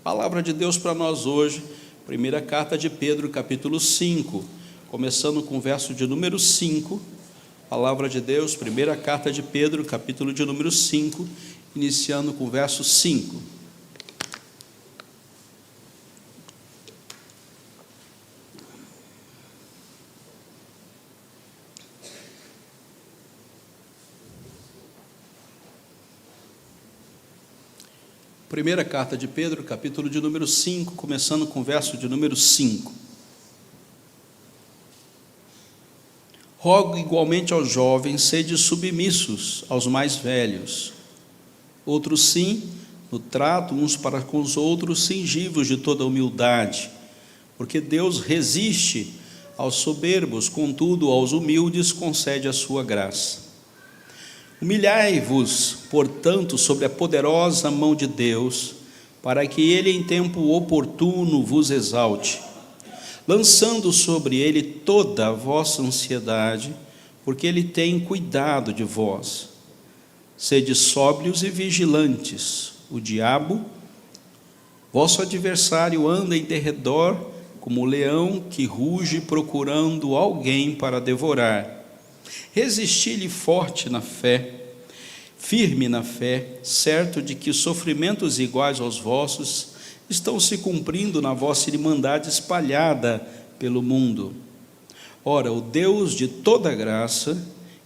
Palavra de Deus para nós hoje, primeira carta de Pedro, capítulo 5, começando com o verso de número 5, palavra de Deus, primeira carta de Pedro, capítulo de número 5, iniciando com o verso 5. Primeira carta de Pedro, capítulo de número 5, começando com o verso de número 5. Rogo igualmente aos jovens, sede submissos aos mais velhos. Outros sim, no trato uns para com os outros, cingivos de toda humildade, porque Deus resiste aos soberbos, contudo aos humildes concede a sua graça. Humilhai-vos, portanto, sob a poderosa mão de Deus, para que Ele em tempo oportuno vos exalte, lançando sobre Ele toda a vossa ansiedade, porque Ele tem cuidado de vós. Sede sóbrios e vigilantes. O diabo, vosso adversário, anda em derredor como o leão que ruge procurando alguém para devorar. Resisti-lhe forte na fé, firme na fé, certo de que sofrimentos iguais aos vossos estão se cumprindo na vossa irmandade espalhada pelo mundo. Ora, o Deus de toda graça,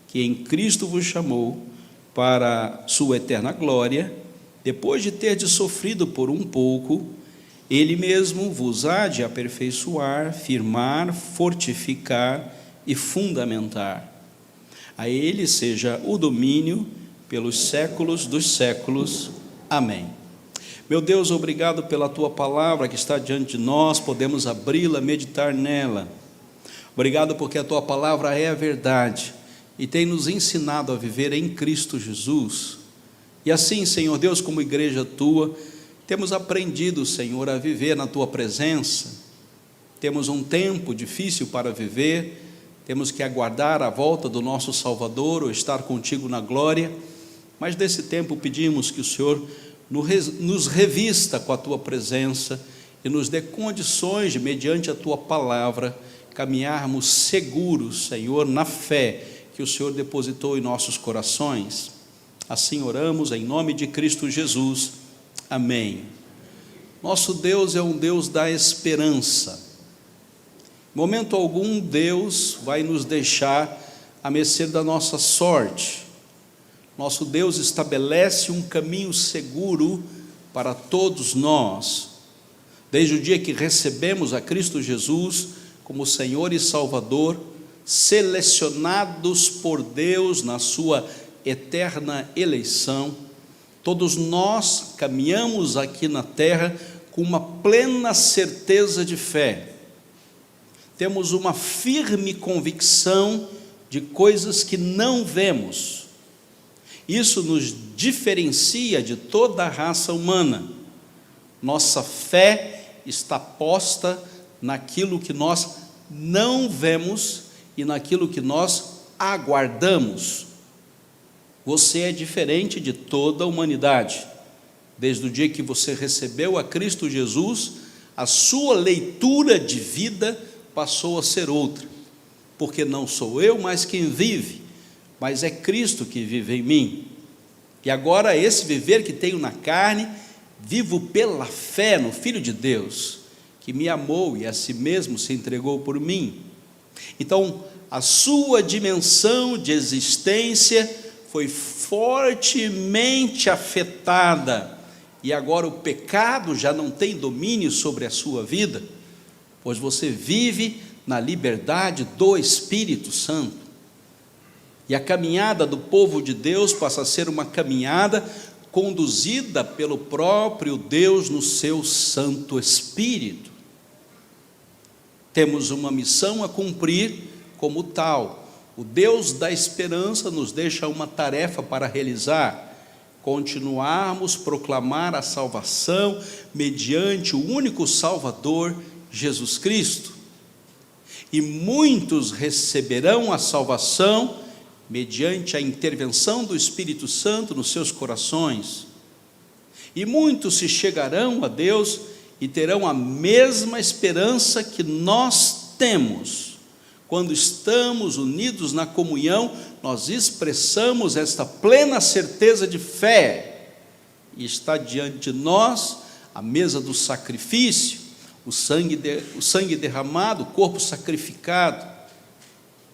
que em Cristo vos chamou para sua eterna glória, depois de terdes sofrido por um pouco, Ele mesmo vos há de aperfeiçoar, firmar, fortificar e fundamentar. A Ele seja o domínio pelos séculos dos séculos. Amém. Meu Deus, obrigado pela Tua palavra que está diante de nós, podemos abri-la, meditar nela. Obrigado porque a Tua palavra é a verdade e tem nos ensinado a viver em Cristo Jesus. E assim, Senhor Deus, como igreja Tua, temos aprendido, Senhor, a viver na Tua presença. Temos um tempo difícil para viver, temos que aguardar a volta do nosso Salvador ou estar contigo na glória, mas nesse tempo pedimos que o Senhor nos revista com a Tua presença e nos dê condições de, mediante a Tua palavra, caminharmos seguros, Senhor, na fé que o Senhor depositou em nossos corações. Assim oramos em nome de Cristo Jesus. Amém. Nosso Deus é um Deus da esperança. Em momento algum, Deus vai nos deixar à mercê da nossa sorte. Nosso Deus estabelece um caminho seguro para todos nós. Desde o dia que recebemos a Cristo Jesus como Senhor e Salvador, selecionados por Deus na sua eterna eleição, todos nós caminhamos aqui na terra com uma plena certeza de fé. Temos uma firme convicção de coisas que não vemos. Isso nos diferencia de toda a raça humana. Nossa fé está posta naquilo que nós não vemos e naquilo que nós aguardamos. Você é diferente de toda a humanidade. Desde o dia que você recebeu a Cristo Jesus, a sua leitura de vida passou a ser outra, porque não sou eu mais quem vive, mas é Cristo que vive em mim. E agora esse viver que tenho na carne, vivo pela fé no Filho de Deus, que me amou e a si mesmo se entregou por mim. Então, a sua dimensão de existência foi fortemente afetada, e agora o pecado já não tem domínio sobre a sua vida, pois você vive na liberdade do Espírito Santo. E a caminhada do povo de Deus passa a ser uma caminhada conduzida pelo próprio Deus no seu Santo Espírito. Temos uma missão a cumprir como tal. O Deus da esperança nos deixa uma tarefa para realizar: continuarmos a proclamar a salvação mediante o único Salvador, Jesus Cristo. E muitos receberão a salvação mediante a intervenção do Espírito Santo nos seus corações. E muitos se chegarão a Deus e terão a mesma esperança que nós temos. Quando estamos unidos na comunhão, nós expressamos esta plena certeza de fé. E está diante de nós a mesa do sacrifício, o sangue derramado, o corpo sacrificado.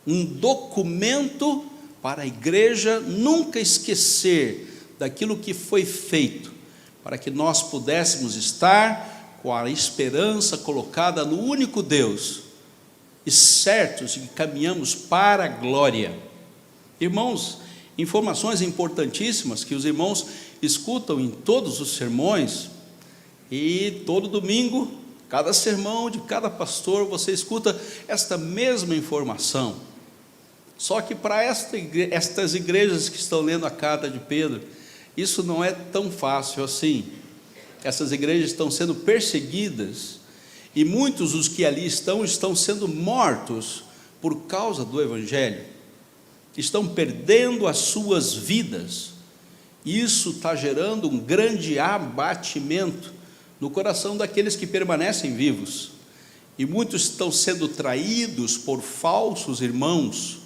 Um documento para a igreja nunca esquecer daquilo que foi feito, para que nós pudéssemos estar com a esperança colocada no único Deus, e certos de que caminhamos para a glória. Irmãos, informações importantíssimas que os irmãos escutam em todos os sermões, e todo domingo, cada sermão de cada pastor, você escuta esta mesma informação. Só que para estas igrejas que estão lendo a carta de Pedro, isso não é tão fácil assim. Essas igrejas estão sendo perseguidas, e muitos dos que ali estão sendo mortos por causa do Evangelho, estão perdendo as suas vidas. Isso está gerando um grande abatimento no coração daqueles que permanecem vivos, e muitos estão sendo traídos por falsos irmãos,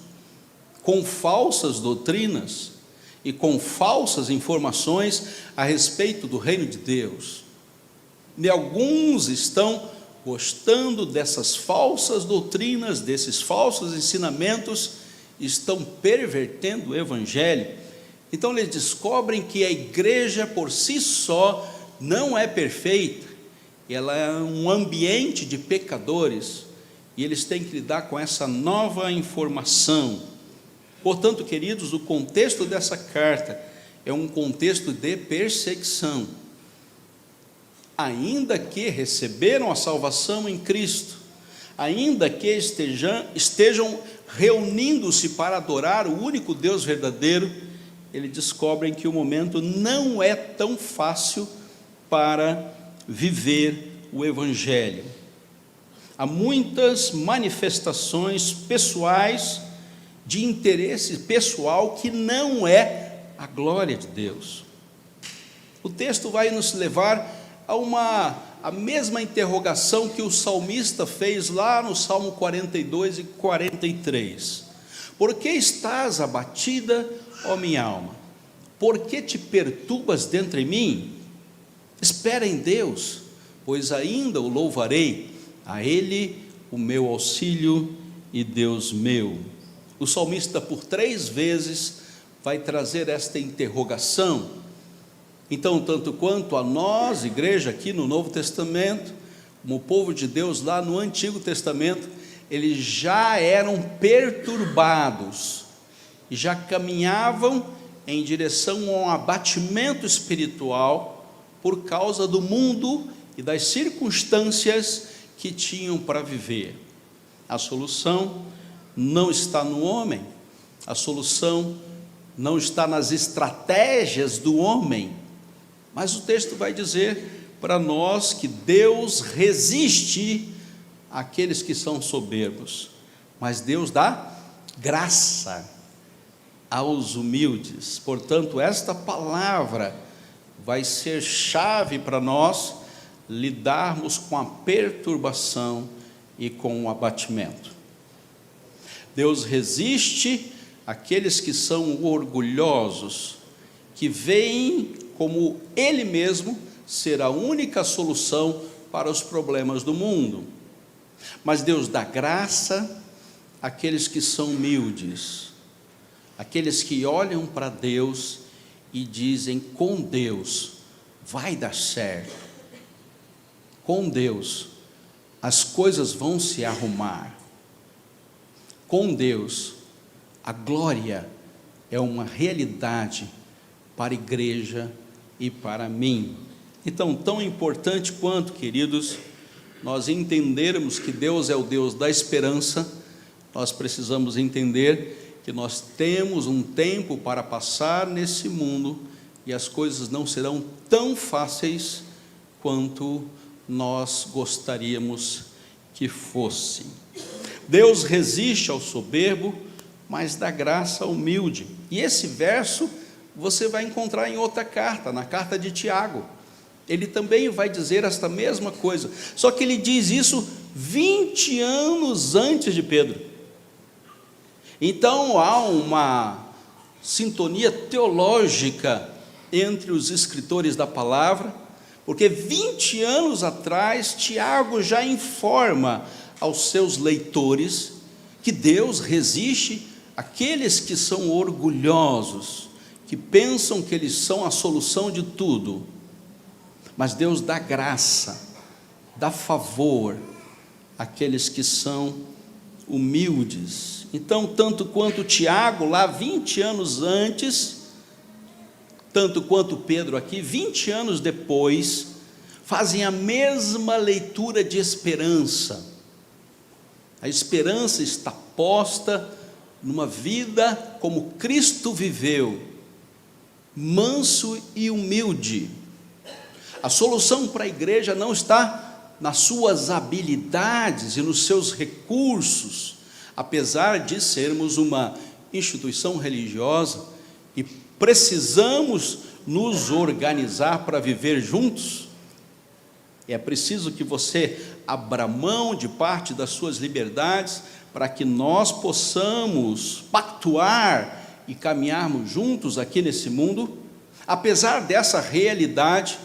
com falsas doutrinas e com falsas informações a respeito do reino de Deus. E alguns estão gostando dessas falsas doutrinas, desses falsos ensinamentos, estão pervertendo o Evangelho. Então eles descobrem que a igreja por si só não é perfeita, ela é um ambiente de pecadores, e eles têm que lidar com essa nova informação. Portanto, queridos, o contexto dessa carta é um contexto de perseguição. Ainda que receberam a salvação em Cristo, ainda que estejam reunindo-se para adorar o único Deus verdadeiro, eles descobrem que o momento não é tão fácil para viver o Evangelho. Há muitas manifestações pessoais, de interesse pessoal, que não é a glória de Deus. O texto vai nos levar a mesma interrogação que o salmista fez lá no Salmo 42 e 43. Por que estás abatida, ó minha alma? Por que te perturbas dentro em mim? Espera em Deus, pois ainda o louvarei, a Ele o meu auxílio e Deus meu. O salmista por 3 vezes vai trazer esta interrogação. Então, tanto quanto a nós, igreja aqui no Novo Testamento, como o povo de Deus lá no Antigo Testamento, eles já eram perturbados, e já caminhavam em direção a um abatimento espiritual, por causa do mundo e das circunstâncias que tinham para viver. A solução não está no homem, a solução não está nas estratégias do homem, mas o texto vai dizer para nós que Deus resiste àqueles que são soberbos, mas Deus dá graça aos humildes. Portanto, esta palavra vai ser chave para nós lidarmos com a perturbação e com o abatimento. Deus resiste àqueles que são orgulhosos, que veem como Ele mesmo ser a única solução para os problemas do mundo. Mas Deus dá graça àqueles que são humildes, aqueles que olham para Deus e dizem: com Deus vai dar certo, com Deus as coisas vão se arrumar, com Deus a glória é uma realidade para a igreja e para mim. Então, tão importante quanto, queridos, nós entendermos que Deus é o Deus da esperança, nós precisamos entender que nós temos um tempo para passar nesse mundo, e as coisas não serão tão fáceis quanto nós gostaríamos que fossem. Deus resiste ao soberbo, mas dá graça ao humilde. E esse verso você vai encontrar em outra carta, na carta de Tiago. ele também vai dizer esta mesma coisa, só que ele diz isso 20 anos antes de Pedro. Então há uma sintonia teológica entre os escritores da palavra, porque 20 anos atrás Tiago já informa aos seus leitores que Deus resiste àqueles que são orgulhosos, que pensam que eles são a solução de tudo, mas Deus dá graça, dá favor àqueles que são humildes. Então, tanto quanto Tiago, lá 20 anos antes, tanto quanto Pedro aqui, 20 anos depois, fazem a mesma leitura de esperança. A esperança está posta numa vida como Cristo viveu, manso e humilde. A solução para a igreja não está nas suas habilidades e nos seus recursos, apesar de sermos uma instituição religiosa e precisamos nos organizar para viver juntos. É preciso que você abra mão de parte das suas liberdades para que nós possamos pactuar e caminharmos juntos aqui nesse mundo. Apesar dessa realidade,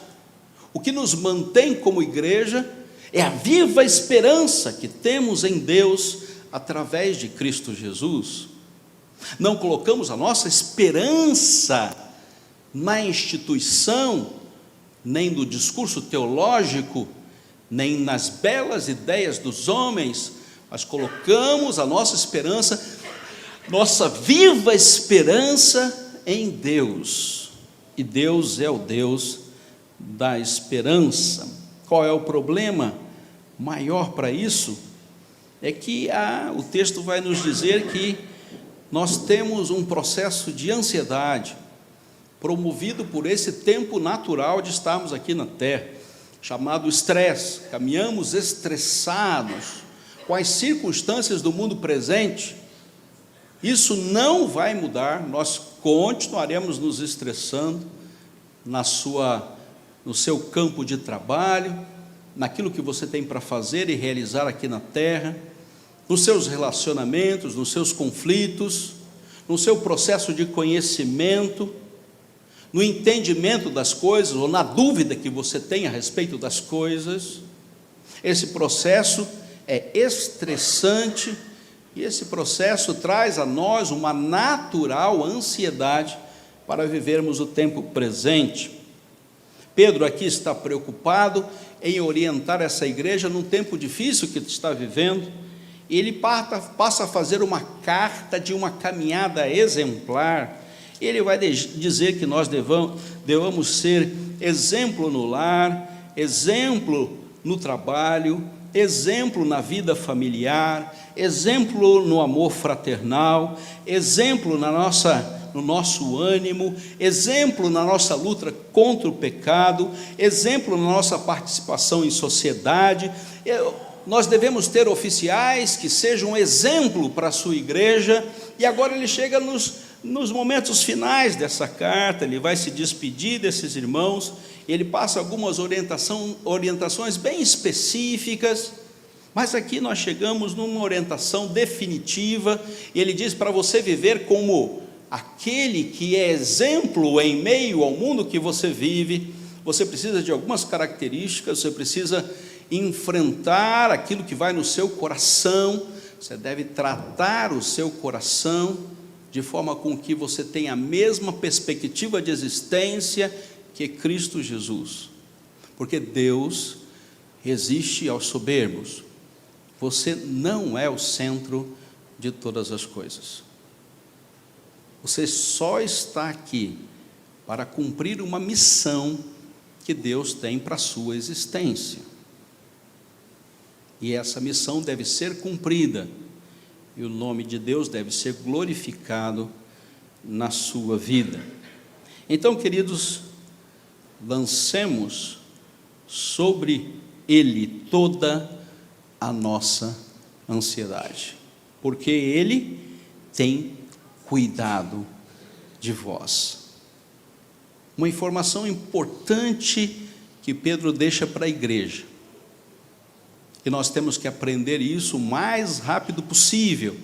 o que nos mantém como igreja é a viva esperança que temos em Deus através de Cristo Jesus. Não colocamos a nossa esperança na instituição, nem no discurso teológico, nem nas belas ideias dos homens, mas colocamos a nossa esperança, nossa viva esperança em Deus. E Deus é o Deus da esperança. Qual é o problema maior para isso? É que o texto vai nos dizer que nós temos um processo de ansiedade, promovido por esse tempo natural de estarmos aqui na terra, chamado estresse. Caminhamos estressados com as circunstâncias do mundo presente. Isso não vai mudar, nós continuaremos nos estressando no seu campo de trabalho, naquilo que você tem para fazer e realizar aqui na terra, nos seus relacionamentos, nos seus conflitos, no seu processo de conhecimento, no entendimento das coisas, ou na dúvida que você tem a respeito das coisas. Esse processo é estressante, e esse processo traz a nós uma natural ansiedade para vivermos o tempo presente. Pedro aqui está preocupado em orientar essa igreja num tempo difícil que está vivendo. Ele passa a fazer uma carta de uma caminhada exemplar. Ele vai dizer que nós devamos ser exemplo no lar, exemplo no trabalho, exemplo na vida familiar, exemplo no amor fraternal, exemplo no nosso ânimo, exemplo na nossa luta contra o pecado, exemplo na nossa participação em sociedade. Nós devemos ter oficiais que sejam um exemplo para a sua igreja. E agora ele chega nos momentos finais dessa carta, ele vai se despedir desses irmãos, ele passa algumas orientações bem específicas, mas aqui nós chegamos numa orientação definitiva, e ele diz para você viver como aquele que é exemplo em meio ao mundo que você vive. Você precisa de algumas características, você precisa enfrentar aquilo que vai no seu coração, você deve tratar o seu coração de forma com que você tenha a mesma perspectiva de existência que Cristo Jesus, porque Deus resiste aos soberbos. Você não é o centro de todas as coisas. Você só está aqui para cumprir uma missão que Deus tem para a sua existência. E essa missão deve ser cumprida, e o nome de Deus deve ser glorificado na sua vida. Então, queridos, lancemos sobre Ele toda a nossa ansiedade, porque Ele tem cuidado de vós. Uma informação importante que Pedro deixa para a igreja. E nós temos que aprender isso o mais rápido possível,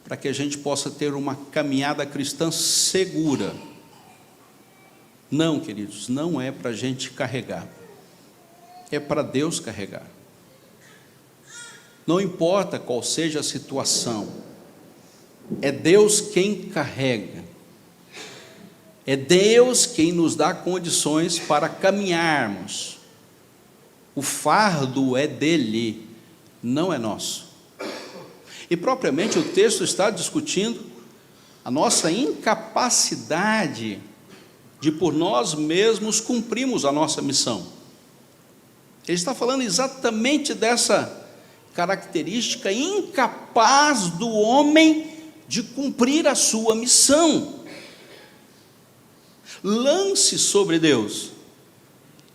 para que a gente possa ter uma caminhada cristã segura. Não, queridos, não é para a gente carregar, é para Deus carregar. Não importa qual seja a situação, é Deus quem carrega, é Deus quem nos dá condições para caminharmos. O fardo é dele, não é nosso. E propriamente o texto está discutindo a nossa incapacidade de por nós mesmos cumprirmos a nossa missão. Ele está falando exatamente dessa característica incapaz do homem de cumprir a sua missão. Lance sobre Deus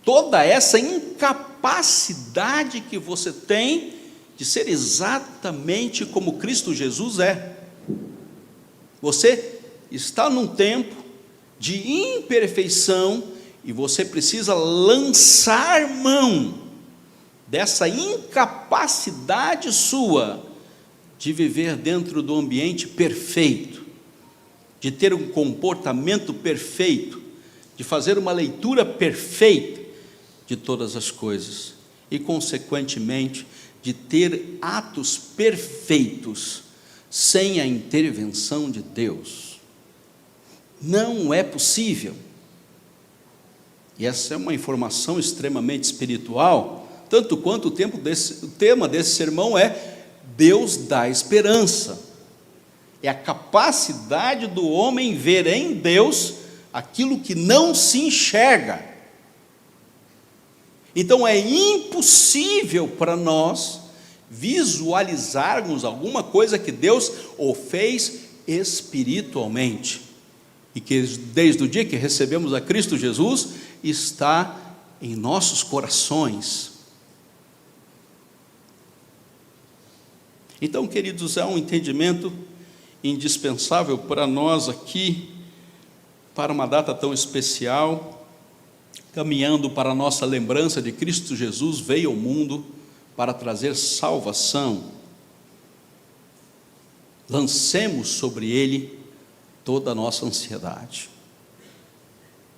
toda essa incapacidade que você tem de ser exatamente como Cristo Jesus é. Você está num tempo de imperfeição e você precisa lançar mão dessa incapacidade sua de viver dentro do ambiente perfeito, de ter um comportamento perfeito, de fazer uma leitura perfeita de todas as coisas e, consequentemente, de ter atos perfeitos sem a intervenção de Deus. Não é possível. E essa é uma informação extremamente espiritual, tanto quanto o tema desse sermão é Deus dá esperança. É a capacidade do homem ver em Deus aquilo que não se enxerga. Então é impossível para nós visualizarmos alguma coisa que Deus o fez espiritualmente, e que desde o dia que recebemos a Cristo Jesus, está em nossos corações. Então, queridos, há um entendimento indispensável para nós aqui, para uma data tão especial, caminhando para a nossa lembrança de Cristo Jesus veio ao mundo para trazer salvação. Lancemos sobre Ele toda a nossa ansiedade.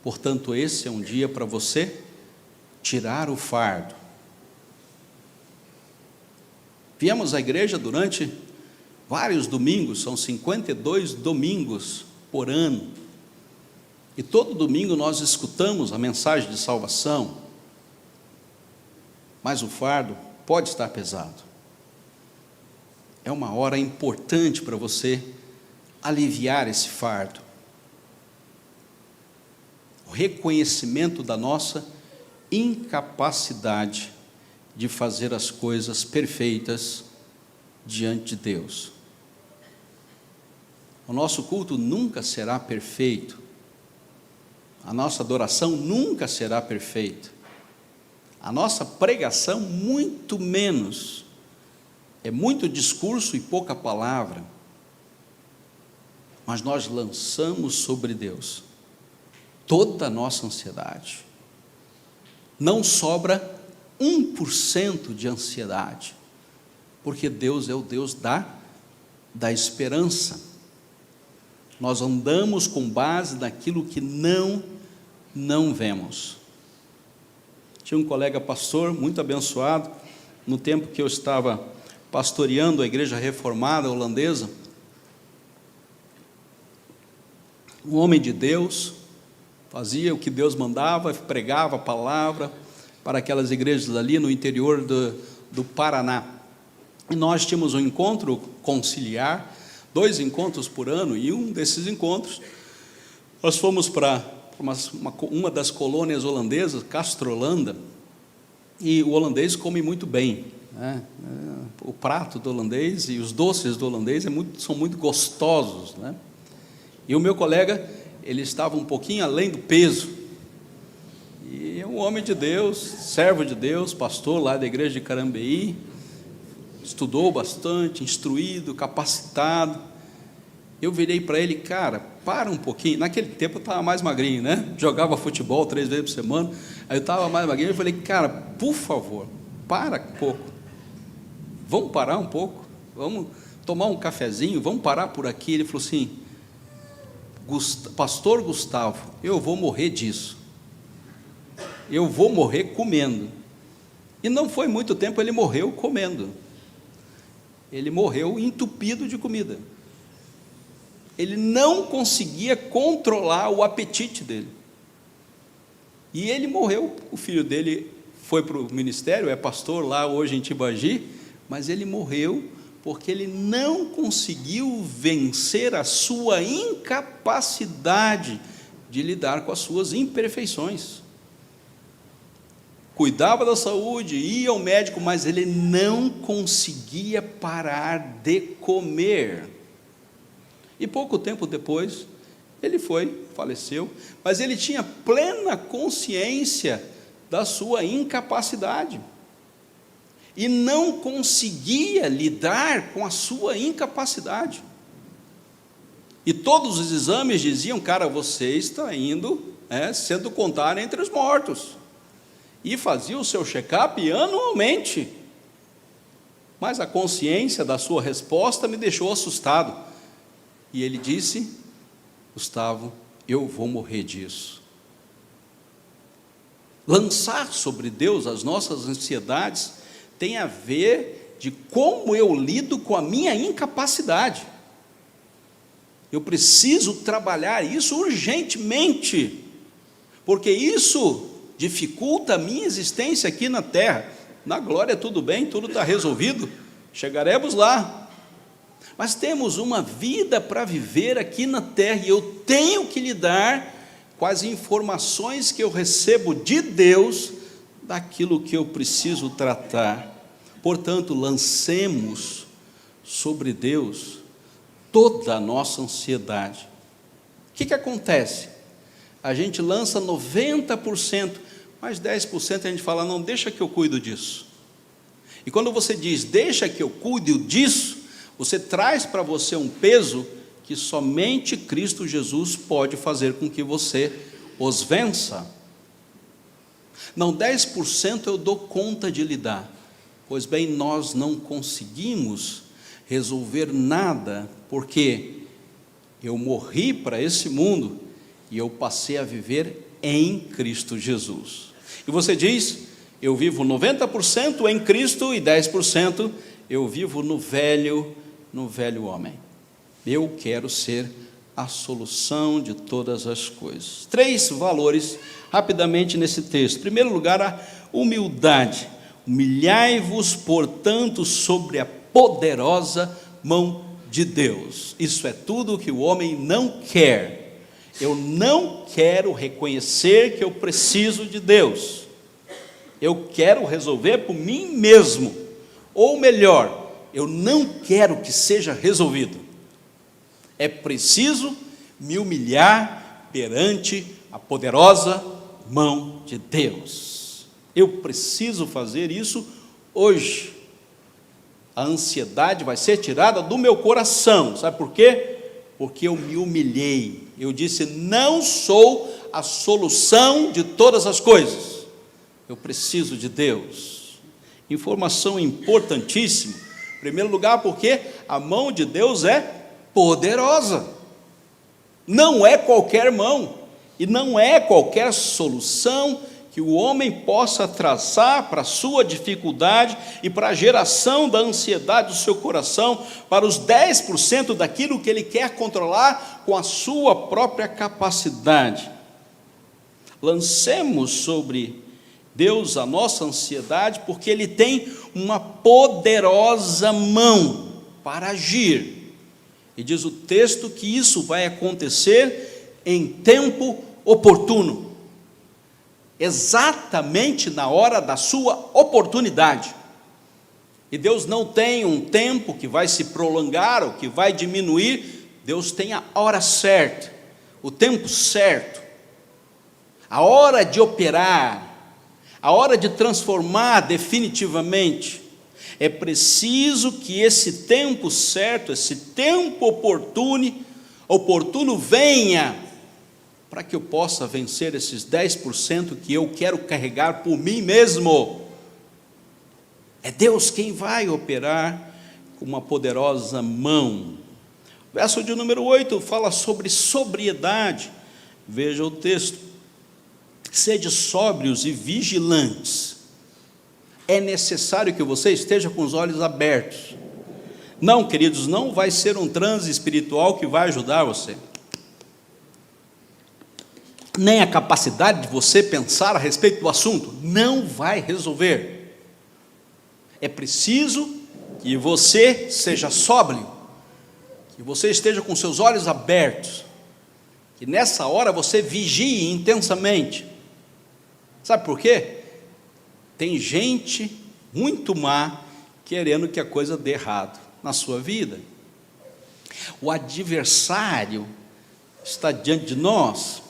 Portanto, esse é um dia para você tirar o fardo. Viemos à igreja durante vários domingos, são 52 domingos por ano, e todo domingo nós escutamos a mensagem de salvação, mas o fardo pode estar pesado. É uma hora importante para você aliviar esse fardo. O reconhecimento da nossa incapacidade de fazer as coisas perfeitas diante de Deus. O nosso culto nunca será perfeito, a nossa adoração nunca será perfeita, a nossa pregação muito menos, é muito discurso e pouca palavra, mas nós lançamos sobre Deus toda a nossa ansiedade. Não sobra 1% de ansiedade, porque Deus é o Deus da esperança. Nós andamos com base naquilo que não vemos. Tinha um colega pastor muito abençoado, no tempo que eu estava pastoreando a igreja reformada holandesa, um homem de Deus, fazia o que Deus mandava, pregava a palavra para aquelas igrejas ali no interior do Paraná. E nós tínhamos um encontro conciliar, 2 encontros por ano, e um desses encontros, nós fomos para uma das colônias holandesas, Castrolanda, e o holandês come muito bem, né? O prato do holandês e os doces do holandês são muito gostosos, né? E o meu colega, ele estava um pouquinho além do peso, e é um homem de Deus, servo de Deus, pastor lá da igreja de Carambeí, estudou bastante, instruído, capacitado, Eu virei para ele: cara, para um pouquinho. Naquele tempo eu estava mais magrinho, né? Jogava futebol 3 vezes por semana, aí eu estava mais magrinho. Eu falei: cara, por favor, para um pouco, vamos parar um pouco, vamos tomar um cafezinho, vamos parar por aqui. Ele falou assim: pastor Gustavo, eu vou morrer disso, eu vou morrer comendo. E não foi muito tempo, ele morreu comendo, ele morreu entupido de comida. Ele não conseguia controlar o apetite dele, e ele morreu. O filho dele foi para o ministério, é pastor lá hoje em Tibagi, mas ele morreu porque ele não conseguiu vencer a sua incapacidade de lidar com as suas imperfeições. Cuidava da saúde, ia ao médico, mas ele não conseguia parar de comer. E pouco tempo depois, ele faleceu, mas ele tinha plena consciência da sua incapacidade, e não conseguia lidar com a sua incapacidade. E todos os exames diziam: cara, você está indo, sendo contado entre os mortos. E fazia o seu check-up anualmente. Mas a consciência da sua resposta me deixou assustado. E ele disse: Gustavo, eu vou morrer disso. Lançar sobre Deus as nossas ansiedades tem a ver de como eu lido com a minha incapacidade. Eu preciso trabalhar isso urgentemente, porque isso dificulta a minha existência aqui na terra. Na glória tudo bem, tudo está resolvido, chegaremos lá. Mas temos uma vida para viver aqui na terra, e eu tenho que lidar com as informações que eu recebo de Deus, daquilo que eu preciso tratar. Portanto, lancemos sobre Deus toda a nossa ansiedade. O que acontece? A gente lança 90%, mas 10% a gente fala: não, deixa que eu cuido disso. E quando você diz deixa que eu cuido disso, você traz para você um peso que somente Cristo Jesus pode fazer com que você os vença. Não, 10% eu dou conta de lidar. Pois bem, nós não conseguimos resolver nada, porque eu morri para esse mundo e eu passei a viver em Cristo Jesus. E você diz: eu vivo 90% em Cristo e 10% eu vivo no velho homem. Eu quero ser a solução de todas as coisas. 3 valores rapidamente nesse texto. Em primeiro lugar, a humildade. Humilhai-vos, portanto, sobre a poderosa mão de Deus. Isso é tudo o que o homem não quer. Eu não quero reconhecer que eu preciso de Deus. Eu quero resolver por mim mesmo. Ou melhor, eu não quero que seja resolvido. É preciso me humilhar perante a poderosa mão de Deus. Eu preciso fazer isso hoje. A ansiedade vai ser tirada do meu coração. Sabe por quê? Porque eu me humilhei. Eu disse: não sou a solução de todas as coisas. Eu preciso de Deus. Informação importantíssima. Em primeiro lugar, porque a mão de Deus é poderosa. Não é qualquer mão, e não é qualquer solução que o homem possa traçar para a sua dificuldade e para a geração da ansiedade do seu coração, para os 10% daquilo que ele quer controlar com a sua própria capacidade. Lancemos sobre Deus a nossa ansiedade, porque Ele tem uma poderosa mão para agir. E diz o texto que isso vai acontecer em tempo oportuno, exatamente na hora da sua oportunidade. E Deus não tem um tempo que vai se prolongar ou que vai diminuir. Deus tem a hora certa, o tempo certo, a hora de operar, a hora de transformar definitivamente. É preciso que esse tempo certo, esse tempo oportuno oportuno venha, para que eu possa vencer esses 10% que eu quero carregar por mim mesmo. É Deus quem vai operar com uma poderosa mão. Verso de número 8 fala sobre sobriedade. Veja o texto: sede sóbrios e vigilantes. É necessário que você esteja com os olhos abertos. Não, queridos, não vai ser um transe espiritual que vai ajudar você, nem a capacidade de você pensar a respeito do assunto, não vai resolver. É preciso que você seja sóbrio, que você esteja com seus olhos abertos, que nessa hora você vigie intensamente. Sabe por quê? Tem gente muito má querendo que a coisa dê errado na sua vida. O adversário está diante de nós,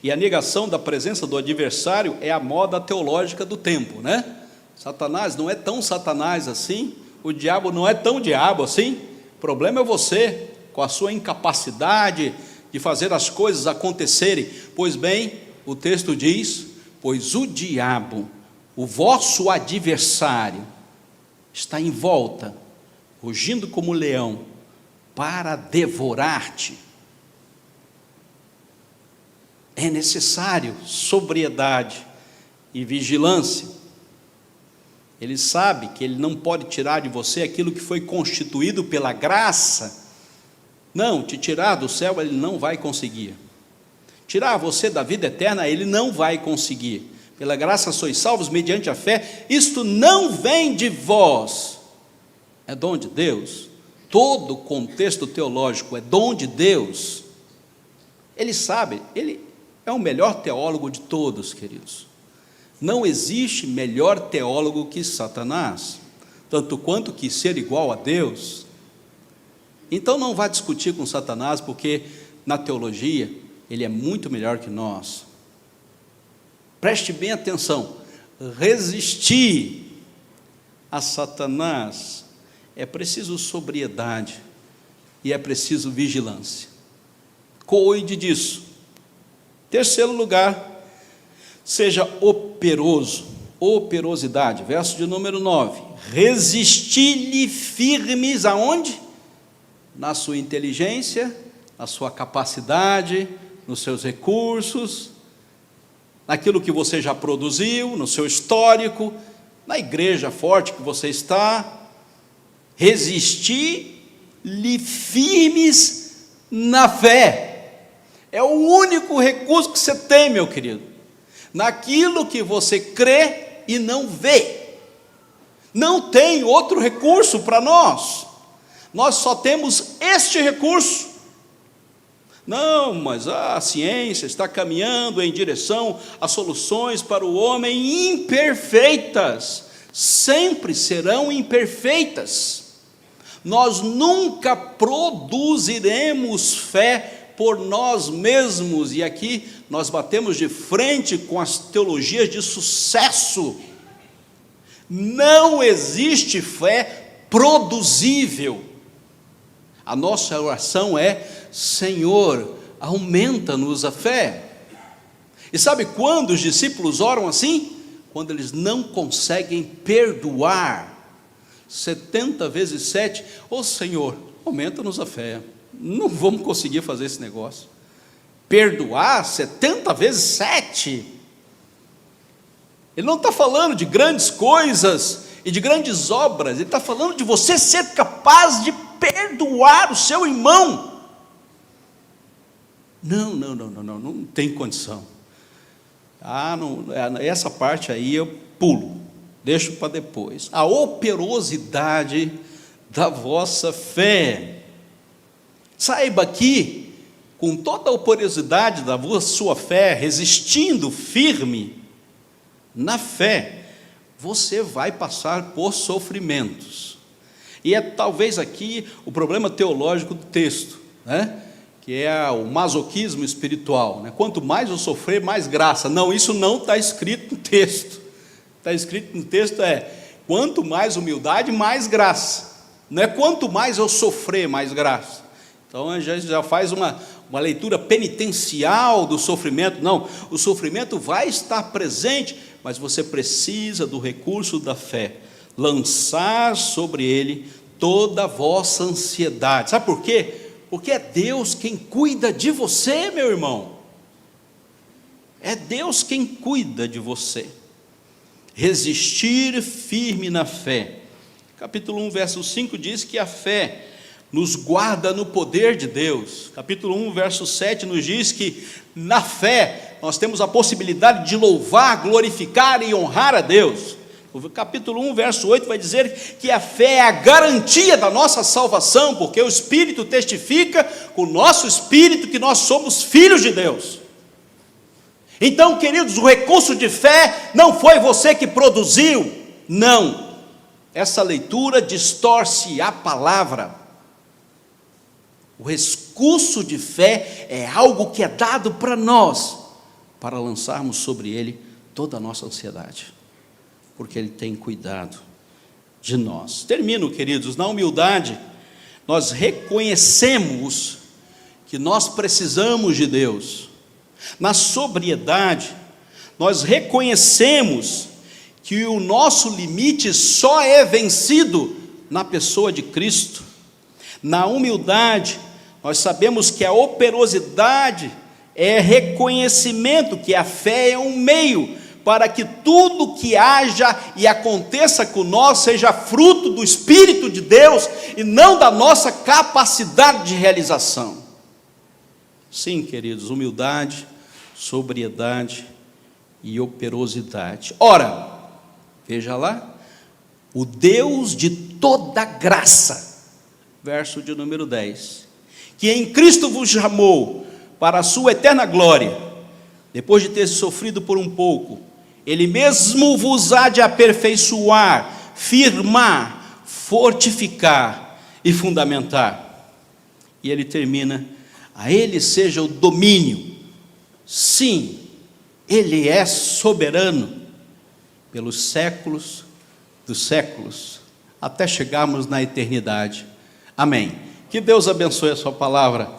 e a negação da presença do adversário é a moda teológica do tempo, né? Satanás não é tão Satanás assim, o diabo não é tão diabo assim. O problema é você, com a sua incapacidade de fazer as coisas acontecerem. Pois bem, o texto diz: pois o diabo, o vosso adversário, está em volta, rugindo como leão, para devorar-te. É necessário sobriedade e vigilância. Ele sabe que ele não pode tirar de você aquilo que foi constituído pela graça. Não, te tirar do céu ele não vai conseguir. Tirar você da vida eterna ele não vai conseguir. Pela graça sois salvos mediante a fé. Isto não vem de vós, é dom de Deus. Todo o contexto teológico é dom de Deus. Ele sabe, ele é o melhor teólogo de todos, queridos. Não existe melhor teólogo que Satanás, tanto quanto que ser igual a Deus. Então não vá discutir com Satanás, porque na teologia ele é muito melhor que nós. Preste bem atenção: resistir a Satanás é preciso sobriedade e é preciso vigilância. Cuide disso. Terceiro lugar, seja operoso, operosidade, verso de número 9, resisti-lhe firmes, aonde? Na sua inteligência, na sua capacidade, nos seus recursos, naquilo que você já produziu, no seu histórico, na igreja forte que você está. Resisti-lhe firmes na fé. É o único recurso que você tem, meu querido, naquilo que você crê e não vê. Não tem outro recurso para nós. Nós só temos este recurso. Não, mas a ciência está caminhando em direção a soluções para o homem imperfeitas. Sempre serão imperfeitas. Nós nunca produziremos fé por nós mesmos, e aqui nós batemos de frente com as teologias de sucesso. Não existe fé produzível. A nossa oração é: Senhor, aumenta-nos a fé. E sabe quando os discípulos oram assim? Quando eles não conseguem perdoar 70 vezes 7, ô Senhor, aumenta-nos a fé. Não vamos conseguir fazer esse negócio. Perdoar 70 vezes 7. Ele não está falando de grandes coisas e de grandes obras. Ele está falando de você ser capaz de perdoar o seu irmão. Não tem condição. Não, essa parte aí eu pulo, deixo para depois. A operosidade da vossa fé. Saiba que, com toda a operosidade da sua fé, resistindo firme na fé, você vai passar por sofrimentos. E é talvez aqui o problema teológico do texto, né? Que é o masoquismo espiritual, né? Quanto mais eu sofrer, mais graça. Não, isso não está escrito no texto. Está escrito no texto quanto mais humildade, mais graça. Não é quanto mais eu sofrer, mais graça. Então a gente já faz uma leitura penitencial do sofrimento. Não, o sofrimento vai estar presente, mas você precisa do recurso da fé, lançar sobre ele toda a vossa ansiedade. Sabe por quê? Porque é Deus quem cuida de você, meu irmão. É Deus quem cuida de você. Resistir firme na fé. Capítulo 1, verso 5 diz que a fé nos guarda no poder de Deus. Capítulo 1, verso 7 nos diz que na fé nós temos a possibilidade de louvar, glorificar e honrar a Deus. O capítulo 1, verso 8 vai dizer que a fé é a garantia da nossa salvação, porque o Espírito testifica com o nosso espírito que nós somos filhos de Deus. Então, queridos, o recurso de fé não foi você que produziu, não. Essa leitura distorce a palavra. O recurso de fé é algo que é dado para nós, para lançarmos sobre ele toda a nossa ansiedade, porque ele tem cuidado de nós. Termino, queridos, na humildade, nós reconhecemos que nós precisamos de Deus. Na sobriedade, nós reconhecemos que o nosso limite só é vencido na pessoa de Cristo. Na humildade, nós sabemos que a operosidade é reconhecimento que a fé é um meio para que tudo que haja e aconteça com nós seja fruto do Espírito de Deus e não da nossa capacidade de realização. Sim, queridos, humildade, sobriedade e operosidade. Ora, veja lá, o Deus de toda graça, verso de número 10, que em Cristo vos chamou para a sua eterna glória, depois de ter sofrido por um pouco, Ele mesmo vos há de aperfeiçoar, firmar, fortificar e fundamentar. E ele termina: a Ele seja o domínio. Sim, Ele é soberano pelos séculos dos séculos, até chegarmos na eternidade. Amém. Que Deus abençoe a sua palavra